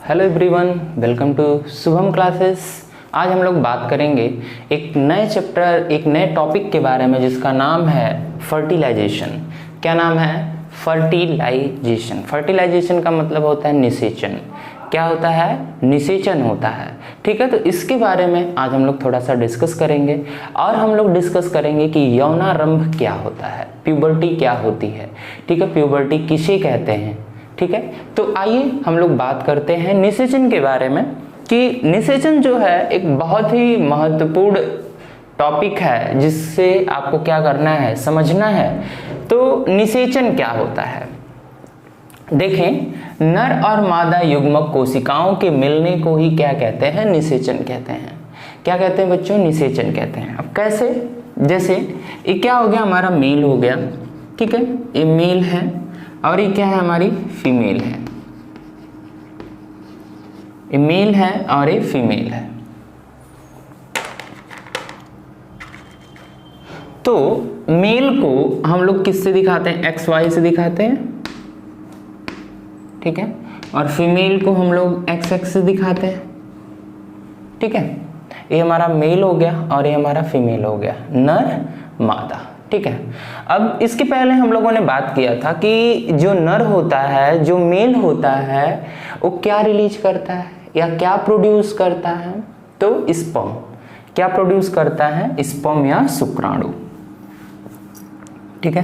Hello everyone, welcome to Shubham classes. आज हम लोग बात करेंगे एक नए चैप्टर, एक नए टॉपिक के बारे में जिसका नाम है फर्टिलाइजेशन। क्या नाम है? फर्टिलाइजेशन। फर्टिलाइजेशन का मतलब होता है निषेचन। क्या होता है? निषेचन होता है। ठीक है, तो इसके बारे में आज हम लोग थोड़ा सा डिस्कस करेंगे और हम लोग डिस्कस करेंगे कि यौनारंभ क्या होता है, प्यूबर्टी क्या होती है। ठीक है, प्यूबर्टी किसे कहते हैं। ठीक है, तो आइए हम लोग बात करते हैं निषेचन के बारे में कि निषेचन जो है एक बहुत ही महत्वपूर्ण टॉपिक है जिससे आपको क्या करना है, समझना है। तो निषेचन क्या होता है? देखें, नर और मादा युग्मक कोशिकाओं के मिलने को ही क्या कहते हैं? निषेचन कहते हैं। क्या कहते हैं बच्चों? निषेचन कहते हैं। अब कैसे? जैसे ये क्या हो गया, हमारा मेल हो गया। ठीक है, ये मेल है और ये क्या है, हमारी फीमेल है। ये मेल है और ये फीमेल है। तो मेल को हम लोग किससे दिखाते हैं? एक्स वाई से दिखाते हैं। ठीक है, और फीमेल को हम लोग एक्स एक्स से दिखाते हैं। ठीक है, ये हमारा मेल हो गया और ये हमारा फीमेल हो गया, नर मादा। ठीक है, अब इसके पहले हम लोगों ने बात किया था कि जो नर होता है, जो मेल होता है, वो क्या रिलीज करता है या क्या प्रोड्यूस करता है? तो स्पर्म। क्या प्रोड्यूस करता है? स्पर्म या शुक्राणु। ठीक है,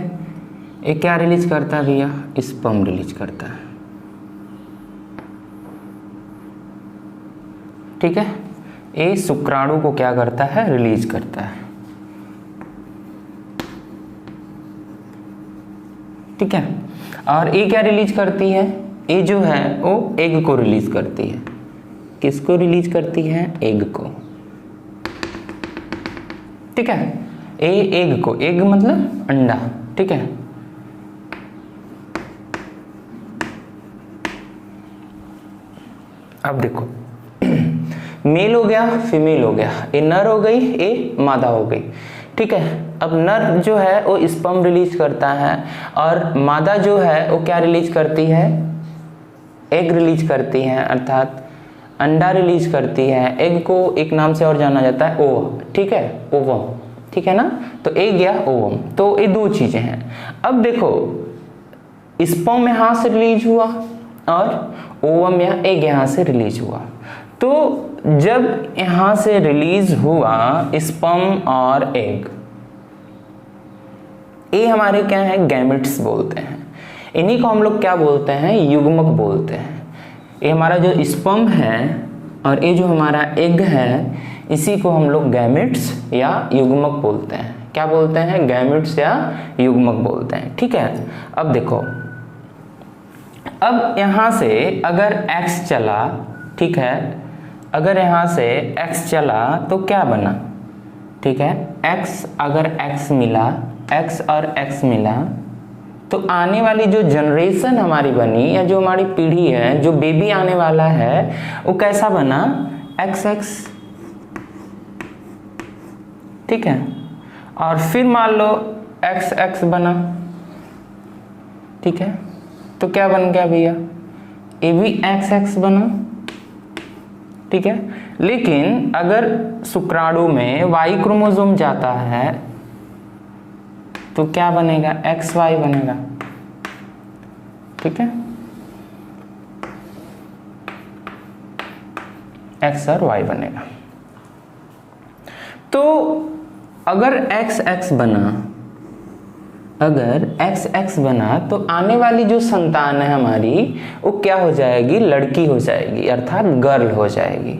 ये क्या रिलीज करता है भैया? स्पर्म रिलीज करता है। ठीक है, ये शुक्राणु को क्या करता है? रिलीज करता है। ठीक है, और ये क्या रिलीज करती है? ये जो है वो एग को रिलीज करती है। किसको रिलीज करती है? एग को। ठीक है, ये एग को, एग मतलब अंडा। ठीक है, अब देखो, मेल हो गया, फीमेल हो गया, ये नर हो गई, ये मादा हो गई। ठीक है, अब नर जो है वो स्पर्म रिलीज करता है और मादा जो है वो क्या रिलीज करती है? एग रिलीज करती है, अर्थात अंडा रिलीज करती है। एग को एक नाम से और जाना जाता है ओव। ठीक है, ओवम। ठीक है ना, तो एग या ओवम, तो ये दो चीजें हैं। अब देखो, स्पर्म यहां से रिलीज हुआ और ओवम या एग यहां से रिलीज हुआ। तो जब यहां से रिलीज हुआ स्पर्म और एग, ये हमारे क्या है? गैमेट्स बोलते हैं। इन्हीं को हम लोग क्या बोलते हैं? युग्मक बोलते हैं। ये हमारा जो स्पर्म है और ये जो हमारा एग है, इसी को हम लोग गैमेट्स या युग्मक बोलते हैं। क्या बोलते हैं? गैमेट्स या युग्मक बोलते हैं। ठीक है, अब देखो, अब यहां से अगर x चला, ठीक है, अगर यहां से x चला तो क्या बना? ठीक है, x, अगर x मिला, x और x मिला, तो आने वाली जो जनरेशन हमारी बनी या जो हमारी पीढ़ी है, जो बेबी आने वाला है, वो कैसा बना? XX। ठीक है, और फिर मान लो XX बना। ठीक है, तो क्या बन गया भैया? ये भी XX बना। ठीक है, लेकिन अगर शुक्राणु में Y क्रोमोसोम जाता है तो क्या बनेगा? XY बनेगा। ठीक है, X और Y बनेगा। तो अगर XX बना, अगर XX बना तो आने वाली जो संतान है हमारी, वो क्या हो जाएगी? लड़की हो जाएगी, अर्थात गर्ल हो जाएगी।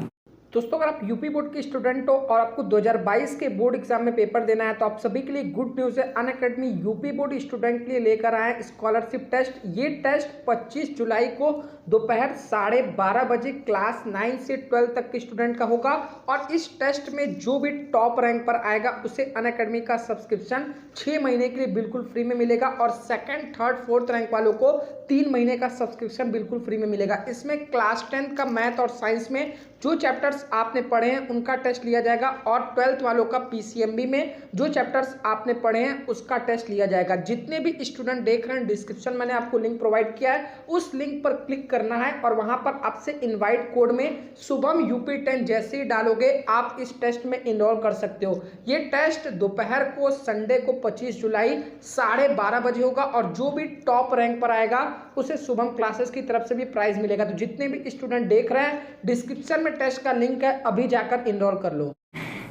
दोस्तों, अगर आप यूपी बोर्ड के स्टूडेंट हो और आपको 2022 के बोर्ड एग्जाम में पेपर देना है तो आप सभी के लिए गुड न्यूज़ है। अनअकैडमी यूपी बोर्ड स्टूडेंट के लिए लेकर आए स्कॉलरशिप टेस्ट। ये टेस्ट 25 जुलाई को दोपहर 12:30 बजे क्लास 9 से 12 तक के स्टूडेंट का होगा और इस टेस्ट में जो भी टॉप रैंक पर आएगा उसे अनअकैडमी का सब्सक्रिप्शन 6 महीने के लिए बिल्कुल फ्री में मिलेगा और सेकंड, थर्ड, फोर्थ रैंक वालों को 3 महीने का सब्सक्रिप्शन बिल्कुल फ्री में मिलेगा। इसमें क्लास 10 का मैथ और साइंस में जो चैप्टर्स चैप्टर्स आपने पढ़े हैं उनका टेस्ट लिया जाएगा और 12th वालों का पीसीएमबी में जो चैप्टर्स आपने पढ़े हैं उसका टेस्ट लिया जाएगा। जितने भी स्टूडेंट देख रहे हैं, डिस्क्रिप्शन मैंने आपको लिंक प्रोवाइड किया है, उस लिंक पर क्लिक करना है और वहां पर आपसे इनवाइट कोड में शुभम UP10 जैसे ही डालोगे आप इस टेस्ट में इनरोल कर सकते हो। ये टेस्ट दोपहर को संडे को 25 जुलाई 12:30 बजे होगा और जो भी टॉप रैंक पर आएगा उसे शुभम क्लासेस की तरफ से भी प्राइज मिलेगा। तो जितने भी स्टूडेंट देख रहे हैं, डिस्क्रिप्शन में टेस्ट का लिंक है, अभी जाकर इनरोल कर लो।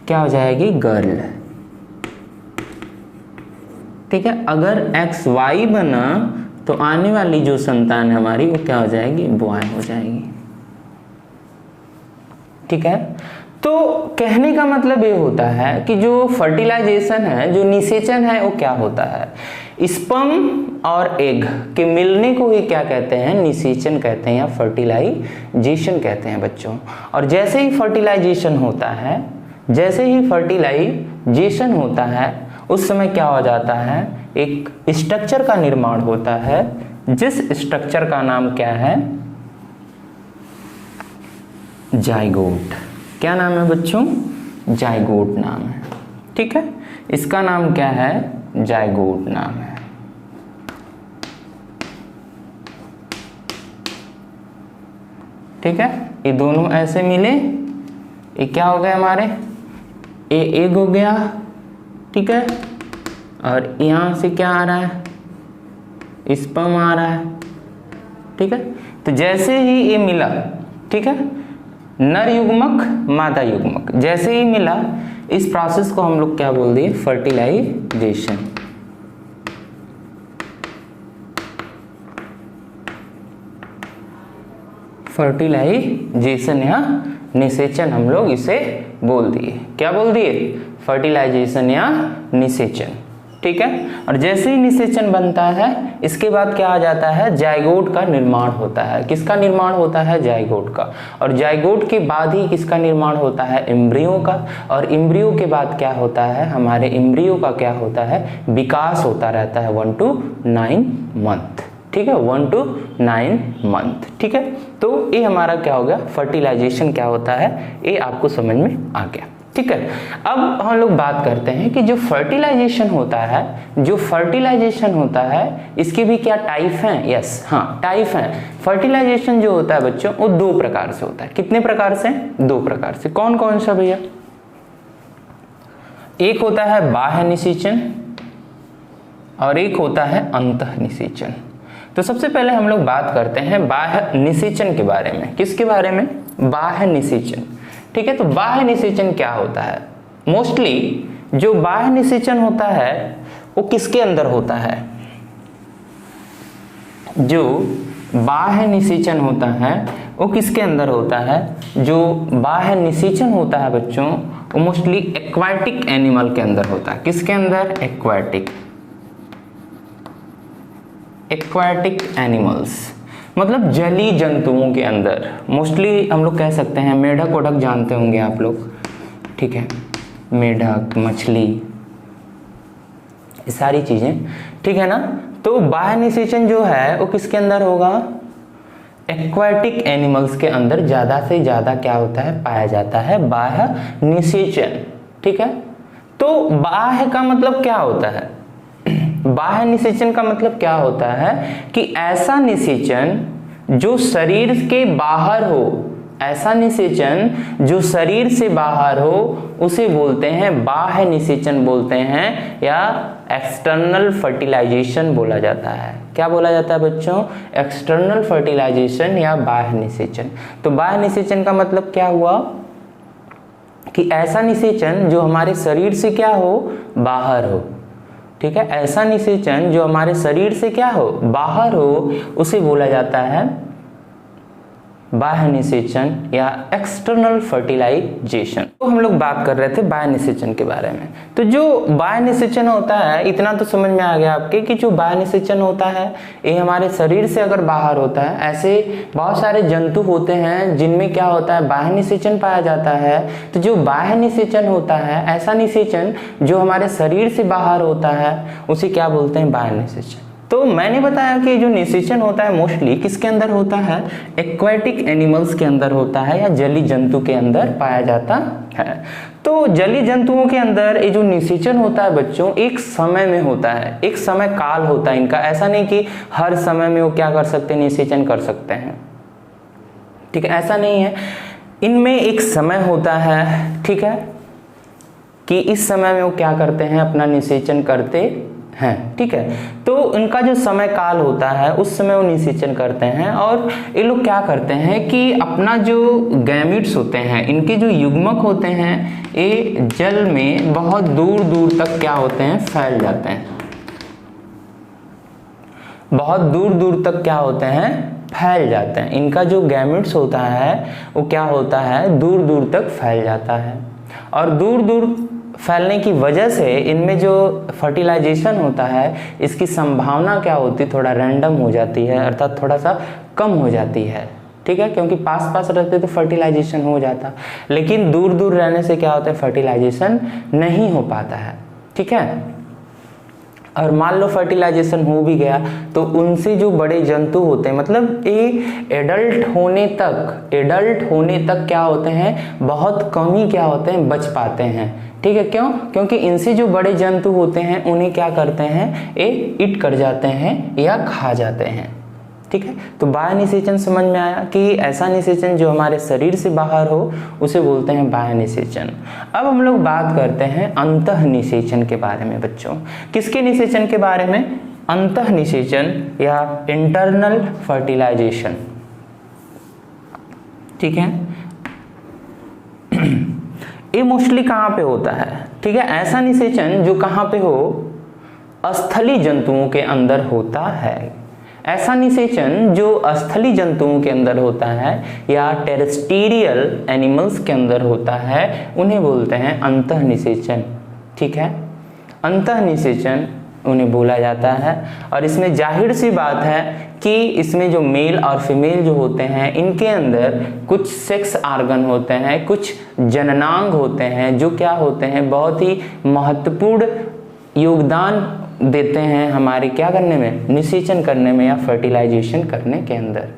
क्या हो जाएगी? गर्ल। ठीक है, अगर XY बना तो आने वाली जो संतान है हमारी वो क्या हो जाएगी? बॉय हो जाएगी। ठीक है, तो कहने का मतलब ये होता है कि जो फर्टिलाइजेशन है, जो निषेचन है, वो क्या होता है? स्पर्म और एग के मिलने को ही क्या कहते हैं? निषेचन कहते हैं या फर्टिलाइजेशन कहते हैं बच्चों। और जैसे ही फर्टिलाइजेशन होता है उस समय क्या हो जाता है? एक स्ट्रक्चर का निर्माण होता है, जिस स्ट्रक्चर का नाम क्या है? जाइगोट। क्या नाम है बच्चों? जाइगोट नाम है। ठीक है, इसका नाम क्या है? जाइगोट नाम है। ठीक है, ये दोनों ऐसे मिले, ये क्या हो गए हमारे? ये एग हो गया। ठीक है, और यहां से क्या आ रहा है? स्पर्म आ रहा है। ठीक है, तो जैसे ही ये मिला, ठीक है, नर युग्मक मादा युग्मक जैसे ही मिला, इस प्रोसेस को हम लोग क्या बोल दिए? फर्टिलाइजेशन। फर्टिलाइजेशन या निषेचन हम लोग इसे बोल दिए। क्या बोल दिए? फर्टिलाइजेशन या निषेचन। ठीक है, और जैसे ही निषेचन बनता है इसके बाद क्या आ जाता है? जाइगोट का निर्माण होता है। किसका निर्माण होता है? जाइगोट का। और जाइगोट के बाद ही किसका निर्माण होता है? एम्ब्रियो का। और एम्ब्रियो के बाद क्या होता है? हमारे एम्ब्रियो का क्या होता है? विकास होता रहता है 1 to 9 मंथ। ठीक है, 1 to 9 मंथ। ठीक है, तो ये हमारा क्या हो गया? फर्टिलाइजेशन क्या होता है, ये आपको समझ में आ गया। ठीक है, अब हम लोग बात करते हैं कि जो फर्टिलाइजेशन होता है इसके भी क्या टाइप हैं? यस, हाँ, टाइप हैं। फर्टिलाइजेशन जो होता है बच्चों वो 2 प्रकार से होता है। कितने प्रकार से? 2 प्रकार से। कौन कौन सा भैया? एक होता है बाह्य निषेचन और एक होता है अंतः निषेचन। तो सबसे पहले हम लोग बात करते हैं बाह्य निषेचन के बारे में। किसके बारे में? बाह्य निषेचन। ठीक है, तो बाह्य निषेचन क्या होता है? मोस्टली जो बाह्य निषेचन होता है वो किसके अंदर होता है? जो बाह्य निषेचन होता है वो किसके अंदर होता है? जो बाह्य निषेचन होता है बच्चों वो मोस्टली एक्वाटिक एनिमल के अंदर होता है। किसके अंदर? एक्वाटिक एनिमल्स, मतलब जलीय जंतुओं के अंदर। मोस्टली हम लोग कह सकते हैं मेढक ओढक जानते होंगे आप लोग। ठीक है, मेढक, मछली, ये सारी चीजें। ठीक है ना, तो बाह्य निषेचन जो है वो किसके अंदर होगा? एक्वाटिक एनिमल्स के अंदर ज्यादा से ज्यादा क्या होता है? पाया जाता है बाह्य निषेचन। ठीक है, तो बाह्य का मतलब क्या होता है? बाह्य निषेचन का मतलब क्या होता है कि ऐसा निषेचन जो शरीर के बाहर हो, ऐसा निषेचन जो शरीर से बाहर हो उसे बोलते हैं बाह्य निषेचन बोलते हैं, या एक्सटर्नल फर्टिलाइजेशन बोला जाता है। क्या बोला जाता है बच्चों? एक्सटर्नल फर्टिलाइजेशन या बाह्य निषेचन। तो बाह्य निषेचन का मतलब क्या हुआ कि ऐसा निषेचन जो हमारे शरीर से क्या हो? बाहर हो। ठीक है, ऐसा निषेचन जो हमारे शरीर से क्या हो? बाहर हो, उसे बोला जाता है बाह्य निषेचन या एक्सटर्नल फर्टिलाइजेशन। तो हम लोग बात कर रहे थे बाह्य निषेचन के बारे में। तो जो बाह्य निषेचन होता है, इतना तो समझ में आ गया आपके कि जो बाह्य निषेचन होता है ये हमारे शरीर से अगर बाहर होता है। ऐसे बहुत सारे जंतु होते हैं जिनमें क्या होता है? बाह्य निषेचन पाया जाता है। तो जो बाह्य निषेचन होता है, ऐसा निषेचन जो हमारे शरीर से बाहर होता है, उसे क्या बोलते हैं? बाह्य निषेचन। तो मैंने बताया कि जो निषेचन होता है मोस्टली किसके अंदर होता है, एक्वाटिक एनिमल्स के अंदर होता है या जलीय जंतु के अंदर पाया जाता है। तो जलीय जंतुओं के अंदर ये जो निषेचन होता है बच्चों एक समय में होता है, एक समय काल होता है इनका, ऐसा नहीं कि हर समय में वो क्या कर सकते हैं, निषेचन कर सकते हैं, ठीक है, ऐसा नहीं है। इनमें एक समय होता है, ठीक है, कि इस समय में वो क्या करते हैं, अपना निषेचन करते हैं, ठीक है। तो इनका जो समय काल होता है उस समय वो निषेचन करते हैं और ये लोग क्या करते हैं कि अपना जो गैमीट्स होते हैं, इनके जो युग्मक होते हैं, ये जल में बहुत दूर दूर तक क्या होते हैं, फैल जाते हैं, बहुत दूर दूर तक क्या होते हैं, फैल जाते हैं। इनका जो गैमीट्स होता है वो क्या होता है, दूर दूर तक फैल जाता है और दूर दूर फैलने की वजह से इनमें जो फर्टिलाइजेशन होता है इसकी संभावना क्या होती है, थोड़ा रैंडम हो जाती है, अर्थात थोड़ा सा कम हो जाती है, ठीक है, क्योंकि पास पास रहते तो फर्टिलाइजेशन हो जाता, लेकिन दूर दूर रहने से क्या होता है, फर्टिलाइजेशन नहीं हो पाता है, ठीक है। और मान लो फर्टिलाइजेशन हो भी गया तो उनसे जो बड़े जंतु होते हैं, मतलब ये एडल्ट होने तक क्या होते हैं, बहुत कम ही क्या होते हैं, बच पाते हैं, ठीक है। क्यों? क्योंकि इनसे जो बड़े जंतु होते हैं उन्हें क्या करते हैं, ये ईट कर जाते हैं या खा जाते हैं, ठीक है। तो बाह्य निषेचन समझ में आया कि ऐसा निषेचन जो हमारे शरीर से बाहर हो उसे बोलते हैं बाह्य निषेचन। अब हम लोग बात करते हैं अंतः निषेचन के बारे में बच्चों। किसके निषेचन के बारे में? अंतः निषेचन या इंटरनल फर्टिलाइजेशन, ठीक है। ये मोस्टली कहाँ पे होता है, ठीक है, ऐसा निषेचन जो कहाँ पे हो, स्थलीय जंतुओं के अंदर होता है। ऐसा निषेचन जो स्थलीय जंतुओं के अंदर होता है या टेरेस्ट्रियल एनिमल्स के अंदर होता है उन्हें बोलते हैं अंतः निषेचन, ठीक है। अंतः निषेचन उन्हें बोला जाता है और इसमें जाहिर सी बात है कि इसमें जो मेल और फीमेल जो होते हैं इनके अंदर कुछ सेक्स आर्गन होते हैं, कुछ जननांग होते हैं जो क्या होते हैं, बहुत ही महत्वपूर्ण योगदान देते हैं हमारे क्या करने में, निषेचन करने में या फर्टिलाइजेशन करने के अंदर,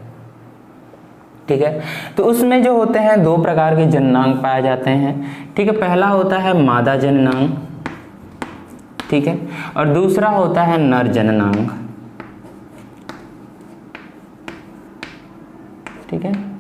ठीक है। तो उसमें जो होते हैं दो प्रकार के जननांग पाए जाते हैं, ठीक है। पहला होता है मादा जननांग, ठीक है, और दूसरा होता है नर जननांग, ठीक है।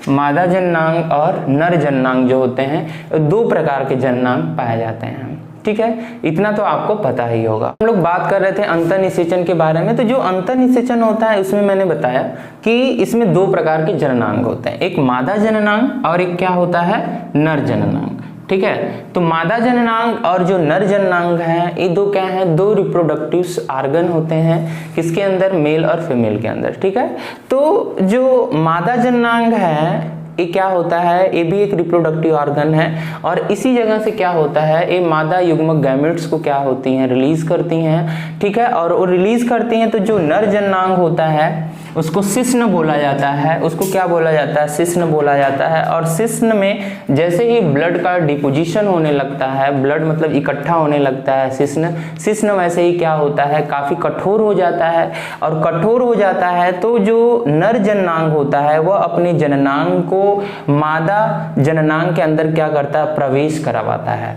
मादा जननांग और नर जननांग जो होते हैं दो प्रकार के जननांग पाए जाते हैं, ठीक है। इतना तो आपको पता ही होगा। हम लोग बात कर रहे थे अंतः निषेचन के बारे में। तो जो अंतः निषेचन होता है उसमें मैंने बताया कि इसमें दो प्रकार के जननांग होते हैं, एक मादा जननांग और एक क्या होता है, नर जननांग, ठीक है। तो मादा जननांग और जो नर जननांग है ये दो क्या है, दो रिप्रोडक्टिव आर्गन होते हैं किसके अंदर, मेल और फीमेल के अंदर, ठीक है। तो जो मादा जननांग है ये क्या होता है, ये भी एक रिप्रोडक्टिव ऑर्गन है और इसी जगह से क्या होता है, ये मादा युग्मक गैमेट्स को क्या होती हैं, रिलीज करती हैं, ठीक है। और वो रिलीज करती हैं तो जो नर जननांग होता है उसको शिश्न बोला जाता है, उसको क्या बोला जाता है, शिश्न बोला जाता है। और शिश्न में जैसे ही ब्लड का डिपोजिशन होने लगता है, ब्लड मतलब इकट्ठा होने लगता है, शिश्न वैसे ही क्या होता है, काफी कठोर हो जाता है और कठोर हो जाता है तो जो नर जननांग होता है वह अपने जननांग को मादा जननांग के अंदर क्या करता है, प्रवेश करवाता है,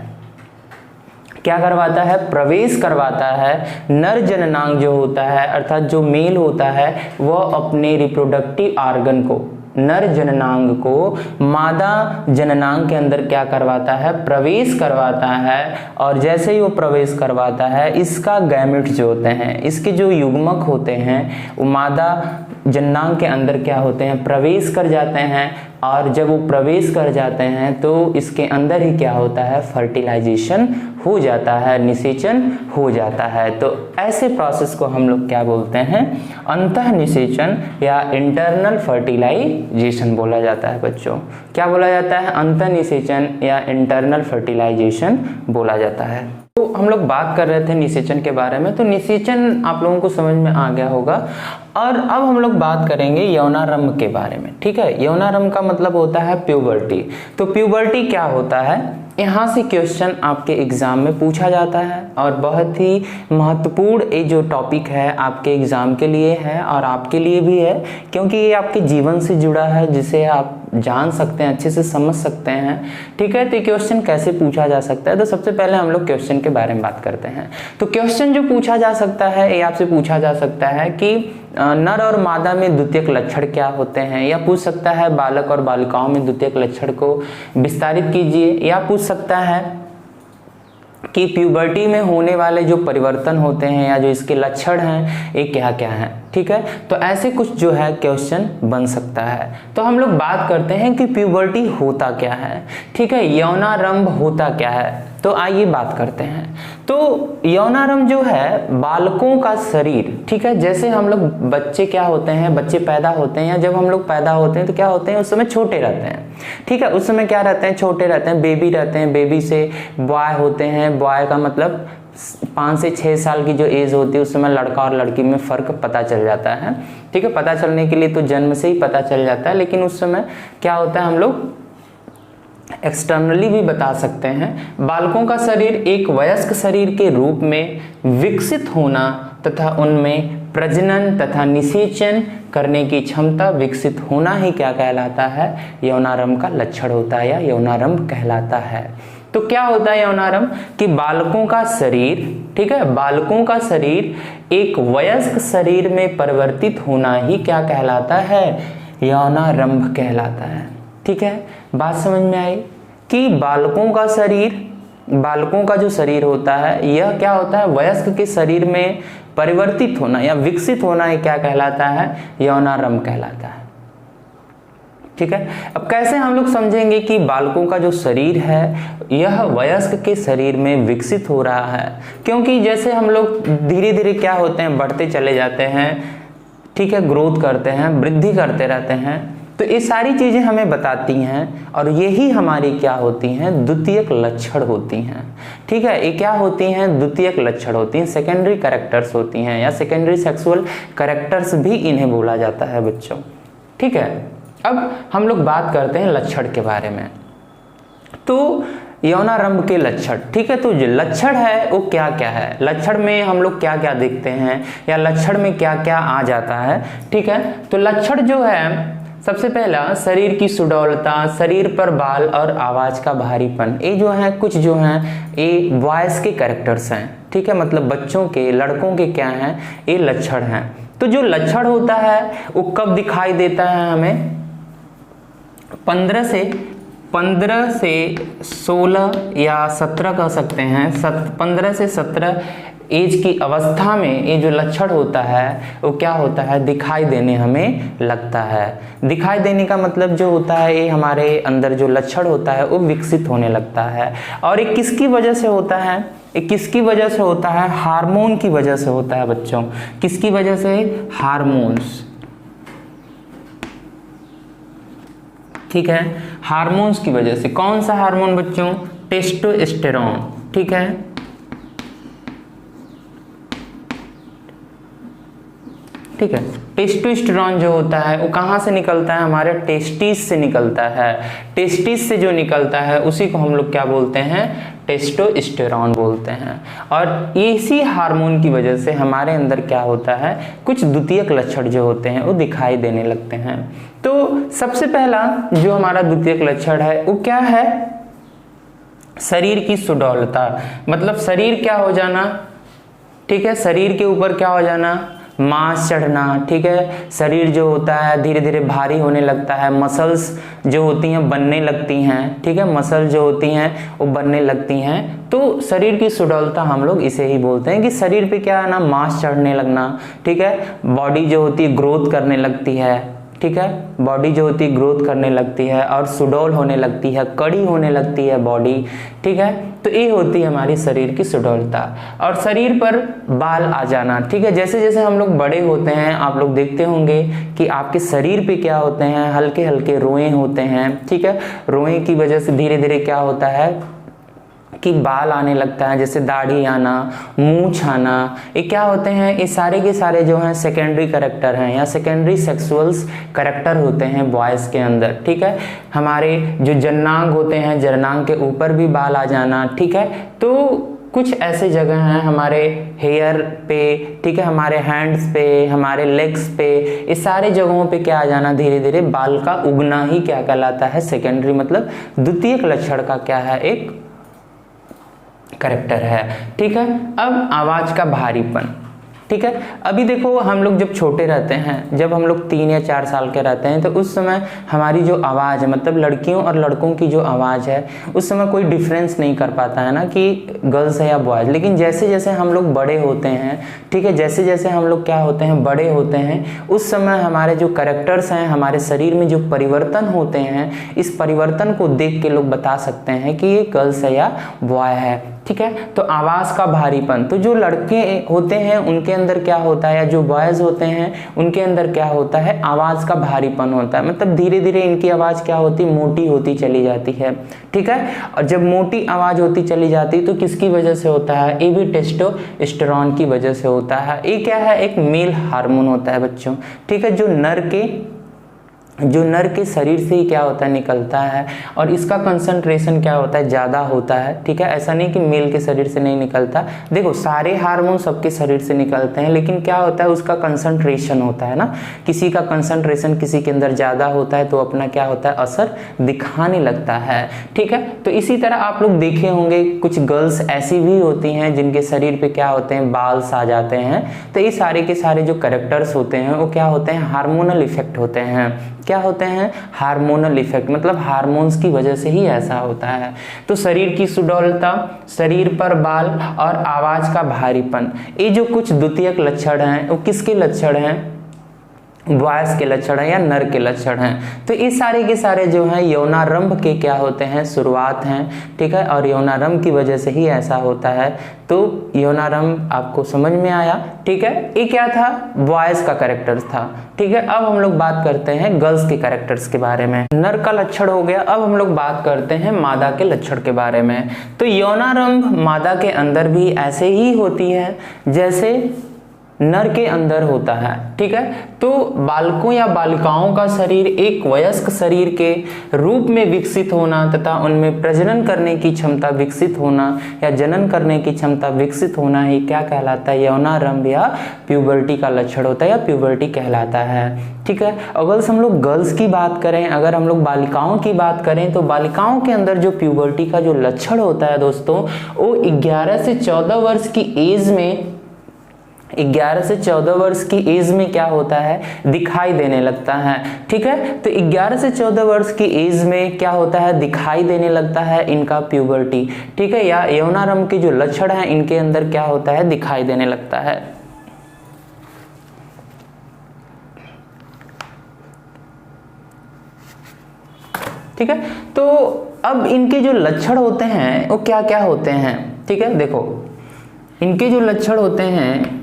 क्या करवाता है, प्रवेश करवाता है। नर जननांग जो होता है अर्थात जो मेल होता है वह अपने रिप्रोडक्टिव ऑर्गन को, नर जननांग को मादा जननांग के अंदर क्या करवाता है, प्रवेश करवाता है। और जैसे ही वो प्रवेश करवाता है इसका गैमेट जो होते हैं, इसके जो युग्मक होते हैं वो मादा जननांग के अंदर क्या होते हैं, प्रवेश कर जाते हैं। और जब वो प्रवेश कर जाते हैं तो इसके अंदर ही क्या होता है, फर्टिलाइजेशन हो जाता है, निषेचन हो जाता है। तो ऐसे प्रोसेस को हम लोग क्या बोलते हैं, अंतः निषेचन या इंटरनल फर्टिलाइजेशन बोला जाता है बच्चों। क्या बोला जाता है, अंतः निषेचन या इंटरनल फर्टिलाइजेशन बोला जाता है। तो हम लोग बात कर रहे थे निषेचन के बारे में। तो निषेचन आप लोगों को समझ में आ गया होगा। और अब हम लोग बात करेंगे यौनारंभ के बारे में। ठीक है, यौनारंभ का मतलब होता है प्यूबर्टी। तो प्यूबर्टी क्या होता है, यहाँ से क्वेश्चन आपके एग्ज़ाम में पूछा जाता है और बहुत ही महत्वपूर्ण ये जो टॉपिक है आपके एग्ज़ाम के लिए है और आपके लिए भी है, क्योंकि ये आपके जीवन से जुड़ा है, जिसे आप जान सकते हैं, अच्छे से समझ सकते हैं। ठीक है, तो ये क्वेश्चन कैसे पूछा जा सकता है, तो सबसे पहले हम लोग क्वेश्चन के बारे में बात करते हैं। तो क्वेश्चन जो पूछा जा सकता है, ये आपसे पूछा जा सकता है कि नर और मादा में द्वितीयक लक्षण क्या होते हैं, या पूछ सकता है बालक और बालिकाओं में द्वितीयक लक्षण को विस्तारित कीजिए, या पूछ सकता है कि प्यूबर्टी में होने वाले जो परिवर्तन होते हैं या जो इसके लक्षण हैं ये क्या क्या हैं। ठीक है, तो ऐसे कुछ जो है क्वेश्चन बन सकता है। तो हम लोग बात करते हैं कि प्यूबर्टी होता क्या है। ठीक है, यौनारंभ होता क्या है, तो आइए बात करते हैं। तो यौनारंभ जो है बालकों का शरीर, ठीक है, जैसे हम लोग बच्चे क्या होते हैं, बच्चे पैदा होते हैं, या जब हम लोग पैदा होते हैं तो क्या होते हैं, उस समय छोटे रहते हैं। ठीक है, उस समय क्या रहते हैं, छोटे रहते हैं, बेबी रहते हैं, बेबी से बॉय होते हैं। बॉय का मतलब 5 से 6 साल की जो एज होती है उस समय लड़का और लड़की में फ़र्क पता चल जाता है। ठीक है, पता चलने के लिए तो जन्म से ही पता चल जाता है, लेकिन उस समय क्या होता है हम लोग एक्सटर्नली भी बता सकते हैं। बालकों का शरीर एक वयस्क शरीर के रूप में विकसित होना तथा उनमें प्रजनन तथा निषेचन करने की क्षमता विकसित होना ही क्या कहलाता है, यौनारंभ का लक्षण होता है या यौनारंभ कहलाता है। तो क्या होता है यौनारंभ, कि बालकों का शरीर, ठीक है, बालकों का शरीर एक वयस्क शरीर में परिवर्तित होना ही क्या कहलाता है, यौनारंभ कहलाता है। ठीक है, बात समझ में आई कि बालकों का शरीर, बालकों का जो शरीर होता है यह क्या होता है, वयस्क के शरीर में परिवर्तित होना या विकसित होना ही क्या कहलाता है, यौनारंभ कहलाता है। ठीक है, अब कैसे हम लोग समझेंगे कि बालकों का जो शरीर है यह वयस्क के शरीर में विकसित हो रहा है, क्योंकि जैसे हम लोग धीरे धीरे क्या होते हैं, बढ़ते चले जाते हैं। ठीक है, ग्रोथ करते हैं, वृद्धि करते रहते हैं, तो ये सारी चीज़ें हमें बताती हैं और यही हमारी क्या होती हैं, द्वितीयक लक्षण होती हैं। ठीक है, ये क्या होती हैं, द्वितीयक लक्षण होती हैं, सेकेंडरी कैरेक्टर्स होती हैं, या सेकेंडरी सेक्सुअल कैरेक्टर्स भी इन्हें बोला जाता है बच्चों। ठीक है, अब हम लोग बात करते हैं लक्षण के बारे में। तो यौनारंभ के लक्षण, ठीक है, तो जो लक्षण है वो क्या क्या है, लक्षण में हम लोग क्या क्या देखते हैं या लक्षण में क्या क्या आ जाता है। ठीक है, तो लक्षण जो है सबसे पहला शरीर की सुडौलता, शरीर पर बाल और आवाज का भारीपन, ये जो है कुछ जो हैं ये बॉयज के कैरेक्टर्स हैं। ठीक है, मतलब बच्चों के, लड़कों के क्या हैं, ये लक्षण हैं। तो जो लक्षण होता है वो कब दिखाई देता है हमें, 15 से 16 या 17 कह सकते हैं, 15 से 17 एज की अवस्था में ये जो लक्षण होता है वो क्या होता है, दिखाई देने हमें लगता है। दिखाई देने का मतलब जो होता है ये हमारे अंदर जो लक्षण होता है वो विकसित होने लगता है। और ये किसकी वजह से होता है, ये किसकी वजह से होता है, हार्मोन की वजह से होता है बच्चों। किसकी वजह से, हार्मोन्स। ठीक है, हार्मोन्स की वजह से। कौन सा हार्मोन बच्चों, टेस्टोस्टेरोन। ठीक है, ठीक है, टेस्टोस्टेरोन जो होता है वो कहाँ से निकलता है, हमारे टेस्टिस से निकलता है। टेस्टिस से जो निकलता है उसी को हम लोग क्या बोलते हैं, टेस्टोस्टेरोन बोलते हैं। और इसी हार्मोन की वजह से हमारे अंदर क्या होता है, कुछ द्वितीयक लक्षण जो होते हैं वो दिखाई देने लगते हैं। तो सबसे पहला जो हमारा द्वितीयक लक्षण है वो क्या है, शरीर की सुडौलता, मतलब शरीर क्या हो जाना। ठीक है, शरीर के ऊपर क्या हो जाना, मांस चढ़ना। ठीक है, शरीर जो होता है धीरे धीरे भारी होने लगता है, मसल्स जो होती हैं बनने लगती हैं। ठीक है, मसल जो होती हैं वो बनने लगती हैं। तो शरीर की सुडौलता हम लोग इसे ही बोलते हैं कि शरीर पे क्या है ना, मांस चढ़ने लगना। ठीक है, बॉडी जो होती है ग्रोथ करने लगती है। ठीक है, बॉडी जो होती है ग्रोथ करने लगती है और सुडौल होने लगती है, कड़ी होने लगती है बॉडी। ठीक है, तो ये होती है हमारी शरीर की सुडौलता। और शरीर पर बाल आ जाना। ठीक है, जैसे जैसे हम लोग बड़े होते हैं आप लोग देखते होंगे कि आपके शरीर पे क्या होते हैं, हल्के हल्के रोए होते हैं। ठीक है, रोए की वजह से धीरे धीरे क्या होता है कि बाल आने लगता है, जैसे दाढ़ी आना, मूंछ आना, ये क्या होते हैं, ये सारे के सारे जो हैं सेकेंडरी कैरेक्टर हैं या सेकेंडरी सेक्सुअल्स कैरेक्टर होते हैं बॉयज़ के अंदर। ठीक है, हमारे जो जननांग होते हैं, जननांग के ऊपर भी बाल आ जाना। ठीक है, तो कुछ ऐसे जगह हैं हमारे हेयर पे, ठीक है, हमारे हैंड्स पे, हमारे लेग्स पे, इस सारे जगहों पे क्या आ जाना, धीरे धीरे बाल का उगना ही क्या कहलाता है, सेकेंडरी मतलब द्वितीयक लक्षण का क्या है, एक कैरेक्टर है। ठीक है, अब आवाज का भारीपन। ठीक है, अभी देखो हम लोग जब छोटे रहते हैं, जब हम लोग 3 या 4 साल के रहते हैं, तो उस समय हमारी जो आवाज़ है, मतलब लड़कियों और लड़कों की जो आवाज़ है, उस समय कोई डिफरेंस नहीं कर पाता है ना कि गर्ल्स है या बॉयज़। लेकिन जैसे जैसे हम लोग बड़े होते हैं, ठीक है, जैसे जैसे हम लोग क्या होते हैं, बड़े होते हैं, उस समय हमारे जो कैरेक्टर्स हैं, हमारे शरीर में जो परिवर्तन होते हैं, इस परिवर्तन को देख के लोग बता सकते हैं कि ये गर्ल्स है या बॉय है। ठीक है, तो आवाज़ का भारीपन, तो जो लड़के होते हैं उनके अंदर क्या होता है, या जो बॉयज़ होते हैं उनके अंदर क्या होता है, आवाज़ का भारीपन होता है। मतलब धीरे धीरे इनकी आवाज़ क्या होती, मोटी होती चली जाती है। ठीक है, और जब मोटी आवाज़ होती चली जाती है तो किसकी वजह से होता है, ये भी टेस्टोस्टेरोन की वजह से होता है। ये क्या है, एक मेल हार्मोन होता है बच्चों। ठीक है, जो नर के शरीर से ही क्या होता है, निकलता है, और इसका कंसंट्रेशन क्या होता है, ज़्यादा होता है। ठीक है, ऐसा नहीं कि मेल के शरीर से नहीं निकलता, देखो सारे हार्मोन सबके शरीर से निकलते हैं, लेकिन क्या होता है, उसका कंसंट्रेशन होता है ना, किसी का कंसंट्रेशन किसी के अंदर ज़्यादा होता है तो अपना क्या होता है, असर दिखाने लगता है। ठीक है, तो इसी तरह आप लोग देखे होंगे कुछ गर्ल्स ऐसी भी होती हैं जिनके शरीर पे क्या होते हैं, बाल आ जाते हैं। तो ये सारे के सारे जो कैरेक्टर्स होते हैं वो क्या होते हैं, हार्मोनल इफेक्ट होते हैं। क्या होते हैं, हार्मोनल इफेक्ट, मतलब हार्मोन्स की वजह से ही ऐसा होता है। तो शरीर की सुडौलता, शरीर पर बाल और आवाज का भारीपन, ये जो कुछ द्वितीयक लक्षण हैं वो किसके लक्षण हैं, बॉयज के लक्षण है या नर के लक्षण हैं। तो ये सारे के सारे जो हैं यौनारंभ के क्या होते हैं, शुरुआत हैं। ठीक है, और यौनारंभ की वजह से ही ऐसा होता है। तो यौनारंभ आपको समझ में आया। ठीक है, ये क्या था, बॉयज का कैरेक्टर्स था। ठीक है, अब हम लोग बात करते हैं गर्ल्स के कैरेक्टर्स के बारे में। नर का लक्षण हो गया, अब हम लोग बात करते हैं मादा के लक्षण के बारे में। तो यौनारंभ मादा के अंदर भी ऐसे ही होती है जैसे नर के अंदर होता है। ठीक है, तो बालकों या बालिकाओं का शरीर एक वयस्क शरीर के रूप में विकसित होना तथा उनमें प्रजनन करने की क्षमता विकसित होना या जनन करने की क्षमता विकसित होना ही क्या कहलाता है, यौनारंभ या प्यूबर्टी का लक्षण होता है या प्यूबर्टी कहलाता है। ठीक है, अगर हम लोग गर्ल्स की बात करें, अगर हम लोग बालिकाओं की बात करें, तो बालिकाओं के अंदर जो प्यूबर्टी का जो लक्षण होता है दोस्तों, वो 11 से 14 वर्ष की एज में 11 से 14 वर्ष की एज में क्या होता है, दिखाई देने लगता है। ठीक है, तो 11 से 14 वर्ष की एज में क्या होता है, दिखाई देने लगता है इनका प्यूबर्टी। ठीक है, या यौनारंभ के जो लक्षण हैं इनके अंदर क्या होता है, दिखाई देने लगता है। ठीक है, तो अब इनके जो लक्षण होते हैं वो क्या क्या होते हैं। ठीक है, देखो इनके जो लक्षण होते हैं,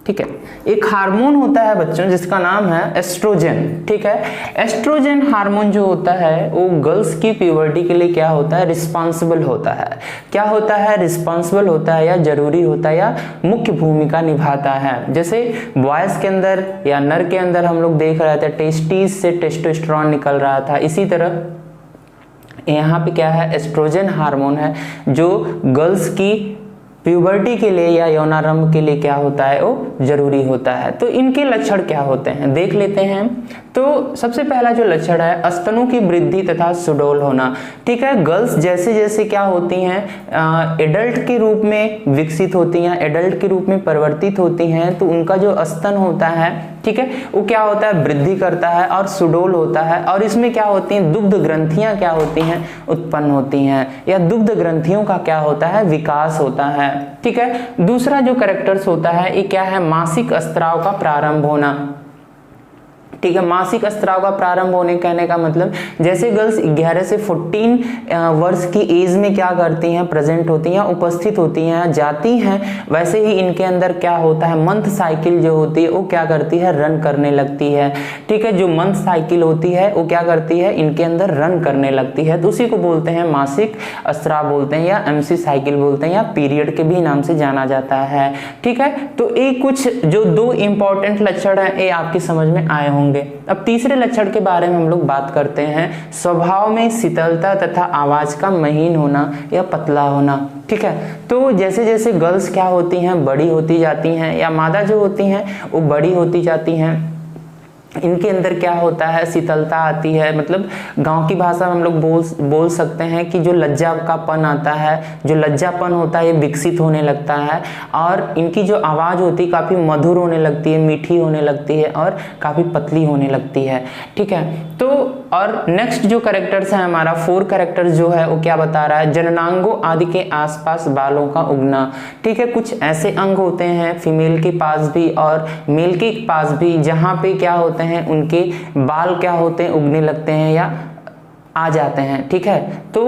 ठीक है, एक हार्मोन होता है बच्चों जिसका नाम है एस्ट्रोजन। ठीक है, एस्ट्रोजन हार्मोन जो होता है वो गर्ल्स की प्यूबर्टी के लिए क्या होता है, रिस्पॉन्सिबल होता है। क्या होता है, रिस्पॉन्सिबल होता है या जरूरी होता है या मुख्य भूमिका निभाता है। जैसे बॉयज के अंदर या नर के अंदर हम लोग देख रहे थे टेस्टिस से टेस्टोस्टेरोन निकल रहा था, इसी तरह यहाँ पे क्या है, एस्ट्रोजन हार्मोन है जो गर्ल्स की प्यूबर्टी के लिए या यौनारंभ के लिए क्या होता है, वो जरूरी होता है। तो इनके लक्षण क्या होते हैं देख लेते हैं। तो सबसे पहला जो लक्षण है, स्तनों की वृद्धि तथा सुडौल होना। ठीक है, गर्ल्स जैसे जैसे क्या होती हैं, एडल्ट के रूप में विकसित होती हैं, एडल्ट के रूप में परिवर्तित होती हैं, तो उनका जो स्तन होता है, ठीक है, वो क्या होता है, वृद्धि करता है और सुडौल होता है। और इसमें क्या होती हैं, दुग्ध ग्रंथियां क्या होती हैं, उत्पन्न होती हैं, या दुग्ध ग्रंथियों का क्या होता है, विकास होता है। ठीक है, दूसरा जो कैरेक्टर्स होता है ये क्या है, मासिक स्त्राव का प्रारंभ होना। ठीक है। मासिक स्राव का प्रारंभ होने कहने का मतलब जैसे गर्ल्स 11 से 14 वर्ष की एज में क्या करती हैं, प्रेजेंट होती हैं, उपस्थित होती हैं, जाती हैं, वैसे ही इनके अंदर क्या होता है, मंथ साइकिल जो होती है वो क्या करती है, रन करने लगती है। ठीक है, जो मंथ साइकिल होती है वो क्या करती है, इनके अंदर रन करने लगती है, तो उसी को बोलते हैं मासिक स्राव बोलते हैं, या MC साइकिल बोलते हैं, या पीरियड के भी नाम से जाना जाता है। ठीक है, तो ये कुछ जो 2 इंपॉर्टेंट लक्षण है ये आपकी समझ में आए होंगे। अब तीसरे लक्षण के बारे में हम लोग बात करते हैं, स्वभाव में शीतलता तथा आवाज का महीन होना या पतला होना। ठीक है, तो जैसे जैसे गर्ल्स क्या होती हैं, बड़ी होती जाती हैं, या मादा जो होती हैं वो बड़ी होती जाती हैं, इनके अंदर क्या होता है, शीतलता आती है, मतलब गांव की भाषा में हम लोग बोल सकते हैं कि जो लज्जा का पन आता है, जो लज्जापन होता है ये विकसित होने लगता है, और इनकी जो आवाज़ होती है काफ़ी मधुर होने लगती है, मीठी होने लगती है, और काफ़ी पतली होने लगती है। ठीक है, तो और नेक्स्ट जो कैरेक्टर्स है हमारा 4 कैरेक्टर्स जो है वो क्या बता रहा है, जननांगों आदि के आसपास बालों का उगना। ठीक है, कुछ ऐसे अंग होते हैं फीमेल के पास भी और मेल के पास भी जहाँ पे क्या होते हैं, उनके बाल क्या होते हैं, उगने लगते हैं या आ जाते हैं। ठीक है, तो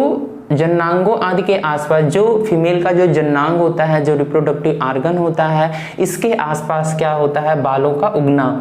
जननांगों आदि के आसपास, जो फीमेल का जो जननांग होता है, जो रिप्रोडक्टिव आर्गन होता है, इसके आसपास क्या होता है, बालों का उगना।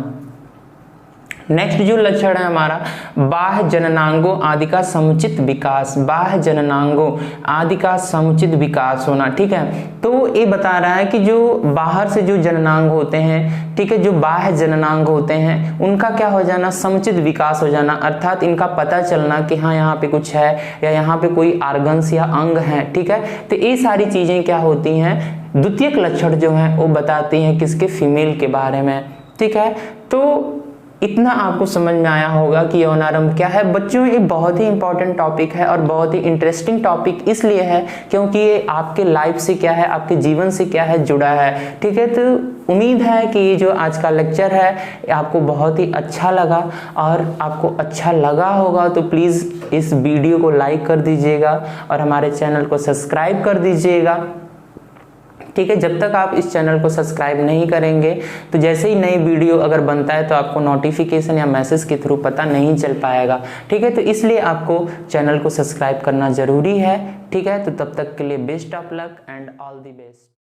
नेक्स्ट जो लक्षण है हमारा, बाह्य जननांगों आदि का समुचित विकास, बाह्य जननांगों आदि का समुचित विकास होना। ठीक है, तो ये बता रहा है कि जो बाहर से जो जननांग होते हैं, ठीक है, जो बाह्य जननांग होते हैं उनका क्या हो जाना, समुचित विकास हो जाना, अर्थात इनका पता चलना कि हाँ यहाँ पे कुछ है या यहाँ पे कोई आर्गन्स या अंग है। ठीक है, तो ये सारी चीजें क्या होती हैं, द्वितीयक लक्षण जो है वो बताती हैं किसके, फीमेल के बारे में। ठीक है, तो इतना आपको समझ में आया होगा कि यौनारंभ क्या है। बच्चों ये बहुत ही इंपॉर्टेंट टॉपिक है और बहुत ही इंटरेस्टिंग टॉपिक इसलिए है क्योंकि ये आपके लाइफ से क्या है, आपके जीवन से क्या है, जुड़ा है। ठीक है, तो उम्मीद है कि ये जो आज का लेक्चर है आपको बहुत ही अच्छा लगा, और आपको अच्छा लगा होगा तो प्लीज़ इस वीडियो को लाइक कर दीजिएगा और हमारे चैनल को सब्सक्राइब कर दीजिएगा। ठीक है, जब तक आप इस चैनल को सब्सक्राइब नहीं करेंगे तो जैसे ही नई वीडियो अगर बनता है तो आपको नोटिफिकेशन या मैसेज के थ्रू पता नहीं चल पाएगा। ठीक है, तो इसलिए आपको चैनल को सब्सक्राइब करना ज़रूरी है। ठीक है, तो तब तक के लिए best of luck and all the best.